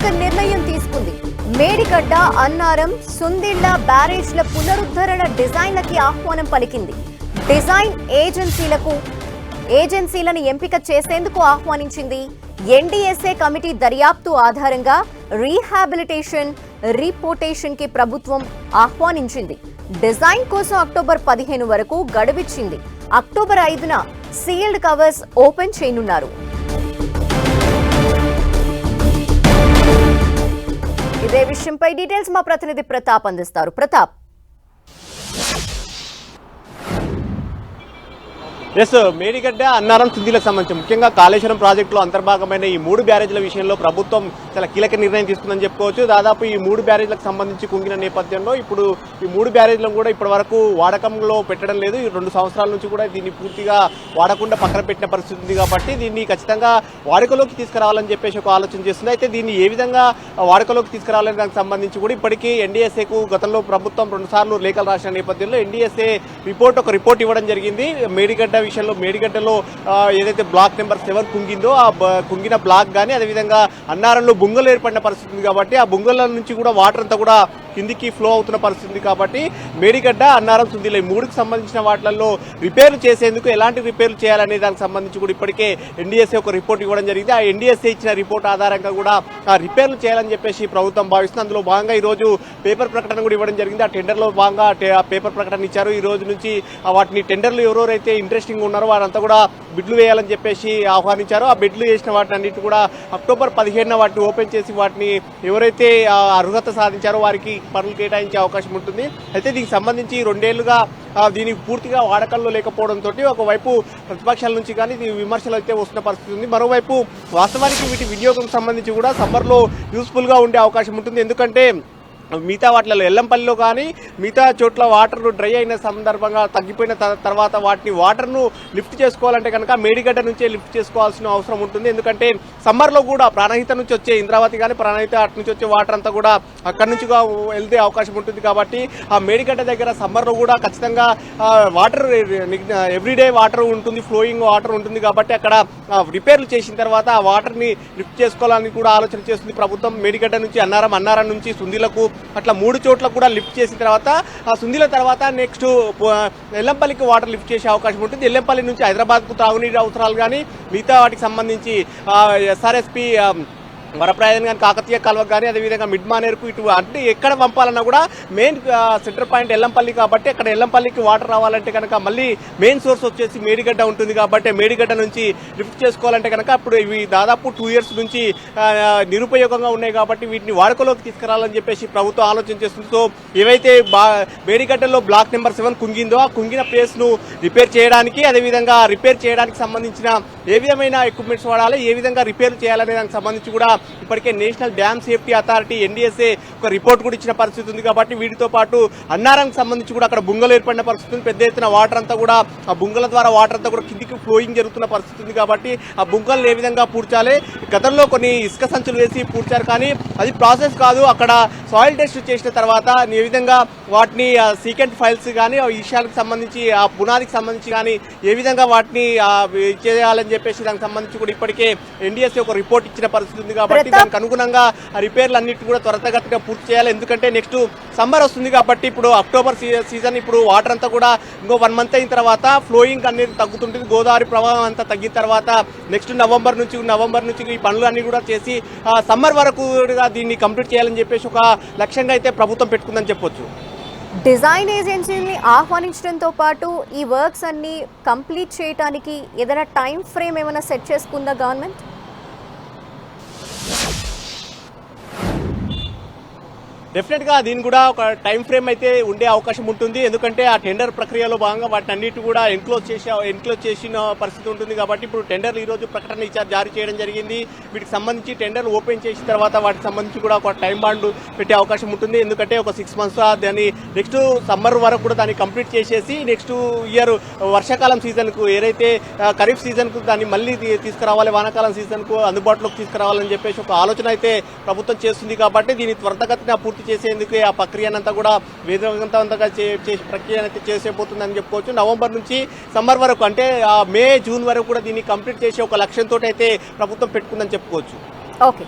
కీలక నిర్ణయం తీసుకుంది. మేడిగడ్డ, అన్నారం, సుందిళ్ల బ్యారేజ్ల పునరుద్ధరణ డిజైన్లకి ఆహ్వానం పలికింది. డిజైన్ ఏజెన్సీలను ఎంపిక చేసేందుకు ఆహ్వానించింది. ఎన్డీఎస్ఏ కమిటీ దర్యాప్తు ఆధారంగా రీహాబిలిటేషన్ రిపోర్టేషన్ కి ప్రభుత్వం ఆహ్వానించింది. డిజైన్ కోసం అక్టోబర్ 15 వరకు గడువిచ్చింది. అక్టోబర్ 5న సీల్డ్ కవర్స్ ఓపెన్ చేయనున్నారు. ఇదే విషయంపై డీటెయిల్స్ మా ప్రతినిధి ప్రతాప్ అందిస్తారు. ప్రతాప్, మేడిగడ్డ, అన్నారం, సుందిలకు సంబంధించి ముఖ్యంగా కాళేశ్వరం ప్రాజెక్టులో అంతర్భాగమైన ఈ 3 బ్యారేజ్ల విషయంలో ప్రభుత్వం చాలా కీలక నిర్ణయం తీసుకుందని చెప్పుకోవచ్చు. దాదాపు ఈ 3 బ్యారేజ్లకు సంబంధించి కుంగిన నేపథ్యంలో ఇప్పుడు ఈ 3 బ్యారేజ్లను కూడా ఇప్పటి వరకు వాడకంలో పెట్టడం లేదు. ఈ 2 సంవత్సరాల నుంచి కూడా దీన్ని పూర్తిగా వాడకుండా పక్కన పెట్టిన పరిస్థితి ఉంది. కాబట్టి దీన్ని ఖచ్చితంగా వాడుకలోకి తీసుకురావాలని చెప్పేసి ఒక ఆలోచన చేస్తుంది. అయితే దీన్ని ఏ విధంగా వాడుకలోకి తీసుకురావాలని దానికి సంబంధించి కూడా ఇప్పటికీ ఎన్డీఎస్ఏకు గతంలో ప్రభుత్వం 2 సార్లు లేఖలు రాసిన నేపథ్యంలో ఎన్డీఎస్ఏ ఒక రిపోర్ట్ ఇవ్వడం జరిగింది. మేడిగడ్డలో ఏదైతే బ్లాక్ నెంబర్ 7 కుంగిందో ఆ కుంగిన బ్లాక్ కానీ అదేవిధంగా అన్నారంలో బుంగలు ఏర్పడిన పరిస్థితి ఉంది. కాబట్టి ఆ బుంగల నుంచి కూడా వాటర్ అంతా కూడా కిందికి ఫ్లో అవుతున్న పరిస్థితి ఉంది. కాబట్టి మేడిగడ్డ, అన్నారం, సుందిల ఈ 3కి సంబంధించిన వాటిల్లో రిపేర్లు చేసేందుకు ఎలాంటి రిపేర్లు చేయాలనే దానికి సంబంధించి కూడా ఇప్పటికే ఎన్డీఎస్ఏ ఒక రిపోర్ట్ ఇవ్వడం జరిగింది. ఆ ఎన్డీఎస్ఏ ఇచ్చిన రిపోర్ట్ ఆధారంగా కూడా ఆ రిపేర్లు చేయాలని చెప్పేసి ప్రభుత్వం భావిస్తుంది. అందులో భాగంగా ఈ రోజు పేపర్ ప్రకటన కూడా ఇవ్వడం జరిగింది. ఆ టెండర్లో భాగంగా ఆ పేపర్ ప్రకటన ఇచ్చారు. ఈ రోజు నుంచి వాటిని టెండర్లు ఎవరెవరైతే ఇంట్రెస్టింగ్ ఉన్నారో వారంతా కూడా బిడ్లు వేయాలని చెప్పేసి ఆహ్వానించారు. ఆ బిడ్లు వేసిన వాటిని అన్నిటి కూడా అక్టోబర్ 15న వాటిని ఓపెన్ చేసి వాటిని ఎవరైతే అర్హత సాధించారో వారికి పనులు కేటాయించే అవకాశం ఉంటుంది. అయితే దీనికి సంబంధించి 2 ఏళ్లుగా దీనికి పూర్తిగా వాడకంలో లేకపోవడంతో ఒకవైపు ప్రతిపక్షాల నుంచి కానీ విమర్శలు అయితే వస్తున్న పరిస్థితి ఉంది. మరోవైపు వాస్తవానికి వీటి వినియోగం సంబంధించి కూడా సమ్మర్లో యూస్ఫుల్గా ఉండే అవకాశం ఉంటుంది. ఎందుకంటే మిగతా వాటిలో ఎల్లంపల్లిలో కానీ మిగతా చోట్ల వాటర్ డ్రై అయిన సందర్భంగా తగ్గిపోయిన తర్వాత వాటర్ను లిఫ్ట్ చేసుకోవాలంటే కనుక మేడిగడ్డ నుంచే లిఫ్ట్ చేసుకోవాల్సిన అవసరం ఉంటుంది. ఎందుకంటే సమ్మర్లో కూడా ప్రాణహిత నుంచి వచ్చే ఇంద్రావతి కానీ ప్రాణహిత అటు నుంచి వచ్చే వాటర్ అంతా కూడా అక్కడి నుంచి వెళ్తే అవకాశం ఉంటుంది. కాబట్టి ఆ మేడిగడ్డ దగ్గర సమ్మర్లో కూడా ఖచ్చితంగా వాటర్ ఎవ్రీడే వాటర్ ఉంటుంది, ఫ్లోయింగ్ వాటర్ ఉంటుంది. కాబట్టి అక్కడ రిపేర్లు చేసిన తర్వాత ఆ వాటర్ని లిఫ్ట్ చేసుకోవాలని కూడా ఆలోచన చేస్తుంది ప్రభుత్వం. మేడిగడ్డ నుంచి అన్నారం నుంచి సుందిలకు అట్లా 3 చోట్ల కూడా లిఫ్ట్ చేసిన తర్వాత ఆ సుందిల తర్వాత నెక్స్ట్ ఎల్లంపల్లికి వాటర్ లిఫ్ట్ చేసే అవకాశం ఉంటుంది. ఎల్లంపల్లి నుంచి హైదరాబాద్కు తాగునీటి అవసరాలు కానీ మిగతా వాటికి సంబంధించి ఎస్ఆర్ఎస్పి వరప్రాయం కానీ కాకతీయ కాలువకు కానీ అదేవిధంగా మిడ్ మానేరుకు ఇటు అంటే ఎక్కడ పంపాలన్నా కూడా మెయిన్ సెంటర్ పాయింట్ ఎల్లంపల్లి. కాబట్టి అక్కడ ఎల్లంపల్లికి వాటర్ రావాలంటే కనుక మళ్ళీ మెయిన్ సోర్స్ వచ్చేసి మేడిగడ్డ ఉంటుంది. కాబట్టి మేడిగడ్డ నుంచి లిఫ్ట్ చేసుకోవాలంటే కనుక ఇప్పుడు ఇవి దాదాపు 2 ఇయర్స్ నుంచి నిరుపయోగంగా ఉన్నాయి. కాబట్టి వీటిని వాడుకలోకి తీసుకురావాలని చెప్పేసి ప్రభుత్వం ఆలోచన చేస్తుంది. సో ఏవైతే మేడిగడ్డలో బ్లాక్ నెంబర్ 7 కుంగిందో ఆ కుంగిన ప్లేస్ ను రిపేర్ చేయడానికి అదేవిధంగా రిపేర్ చేయడానికి సంబంధించిన ఏ విధమైన ఎక్విప్మెంట్స్ వాడాలి, ఏ విధంగా రిపేర్ చేయాలనే దానికి సంబంధించి కూడా ఇప్పటికే national dam safety authority NDSA ఒక రిపోర్ట్ కూడా ఇచ్చిన పరిస్థితి ఉంది. కాబట్టి వీటితో పాటు అన్నారంకి సంబంధించి కూడా అక్కడ బుంగలు ఏర్పడిన పరిస్థితి ఉంది. పెద్ద ఎత్తున వాటర్ అంతా కూడా ఆ బుంగల ద్వారా వాటర్ అంతా కూడా కిందికి ఫ్లోయింగ్ జరుగుతున్న పరిస్థితి ఉంది. కాబట్టి ఆ బుంగలను ఏ విధంగా పూడ్చాలి, గతంలో కొన్ని ఇసుక సంచులు వేసి పూడ్చారు కానీ అది ప్రాసెస్ కాదు. అక్కడ సాయిల్ టెస్ట్ చేసిన తర్వాత ఏ విధంగా వాటిని సీకెంట్ ఫైల్స్ కానీ ఆ విషయాలకు సంబంధించి ఆ పునాదికి సంబంధించి కానీ ఏ విధంగా వాటిని చేయాలని చెప్పేసి దానికి సంబంధించి కూడా ఇప్పటికే ఎన్డీఎస్ఏ ఒక రిపోర్ట్ ఇచ్చిన పరిస్థితి ఉంది. కాబట్టి దానికి అనుగుణంగా ఆ రిపేర్లు అన్నిటి కూడా త్వరితగతిగా పూర్తి చేయాలి. ఎందుకంటే నెక్స్ట్ సమ్మర్ వస్తుంది. కాబట్టి ఇప్పుడు అక్టోబర్ సీజన్ ఇప్పుడు వాటర్ అంతా కూడా ఇంకో 1 మంత్ అయిన తర్వాత ఫ్లోయింగ్ అనేది తగ్గుతుంటుంది. గోదావరి ప్రవాహం అంతా తగ్గిన తర్వాత నెక్స్ట్ నవంబర్ నుంచి ఈ పనులు అన్ని కూడా చేసి సమ్మర్ వరకు దీన్ని కంప్లీట్ చేయాలని చెప్పేసి ఒక లక్ష్యంగా అయితే ప్రభుత్వం పెట్టుకుందని చెప్పొచ్చు. డిజైన్ ఏజెన్సీని ఆహ్వానించడంతో పాటు ఈ వర్క్స్ అన్ని కంప్లీట్ చేయడానికి ఏదైనా టైం ఫ్రేమ్ ఏమైనా సెట్ చేసుకుందా గవర్నమెంట్? డెఫినెట్గా దీని కూడా ఒక టైం ఫ్రేమ్ అయితే ఉండే అవకాశం ఉంటుంది. ఎందుకంటే ఆ టెండర్ ప్రక్రియలో భాగంగా వాటిని అన్నిటి కూడా ఎన్క్లోజ్ చేసిన పరిస్థితి ఉంటుంది. కాబట్టి ఇప్పుడు టెండర్లు ఈ రోజు ప్రకటన జారీ చేయడం జరిగింది. వీటికి సంబంధించి టెండర్లు ఓపెన్ చేసిన తర్వాత వాటికి సంబంధించి కూడా ఒక టైం బాండ్ పెట్టే అవకాశం ఉంటుంది. ఎందుకంటే ఒక 6 months దాన్ని నెక్స్ట్ సమ్మర్ వరకు కూడా దాన్ని కంప్లీట్ చేసేసి నెక్స్ట్ ఇయర్ వర్షాకాలం సీజన్కు ఏదైతే ఖరీఫ్ సీజన్కు దాన్ని మళ్ళీ తీసుకురావాలి, వానాకాలం సీజన్కు అందుబాటులోకి తీసుకురావాలని చెప్పేసి ఒక ఆలోచన అయితే ప్రభుత్వం చేస్తుంది. కాబట్టి దీన్ని త్వరితగతిన పూర్తి చేసేందుకు ఆ ప్రక్రియనంతా కూడా వేగవంతంగా ప్రక్రియ అయితే చేసేపోతుందని చెప్పుకోవచ్చు. నవంబర్ నుంచి సమ్మర్ వరకు అంటే మే జూన్ వరకు కూడా దీన్ని కంప్లీట్ చేసే ఒక లక్ష్యంతో అయితే ప్రభుత్వం పెట్టుకుందని చెప్పుకోవచ్చు. ఓకే.